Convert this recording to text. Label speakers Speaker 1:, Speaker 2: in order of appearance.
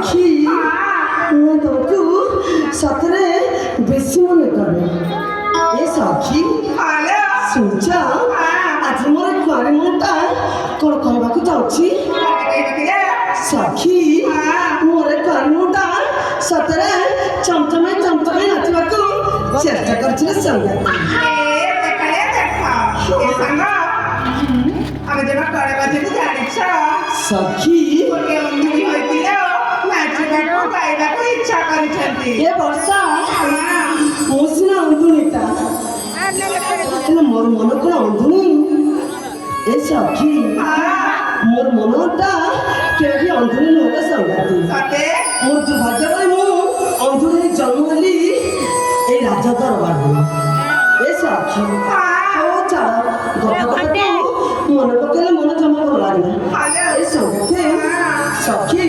Speaker 1: ସଖୀ ମୁଁ ତମକୁ ସତରେ ବେଶୀ ମନେ କରେ। ଏ ସଖୀ ଶୁଣୁଛ ଆଜି ମୋର କୁଆଁରୀ ମନଟା କ'ଣ କହିବାକୁ ଯାଉଛି। ସଖୀ ମୋର କୁଆଁରୀ ମନଟା ସତରେ ଚମଚମେ ଚମଚମେ ନାଚିବାକୁ ଚେଷ୍ଟା କରୁଛି ରେ ସାଙ୍ଗ। ସଖୀ ଏ ବର୍ଷା ମୁଁ ସିନା ଅନ୍ଧୁଣିଟା ହେଲେ ମୋର ମନ କ'ଣ ଅନ୍ଧୁଣି। ଏ ସଖୀ ମୋର ମନଟା କେଉଁଠି ଅନ୍ଧୁଣି ନୁହେଁ ସଂଗାତି। ମୋର ଦୁର୍ଭାଗ୍ୟ ପାଇଁ ମୁଁ ଅନ୍ଧୁଣି ଜନ୍ମ ହେଲି এই রাজা দরবারে। এ সখী ও চাল গত মনে পকালে মনে জমা ভাল লাগে না। এই সঙ্গে সখী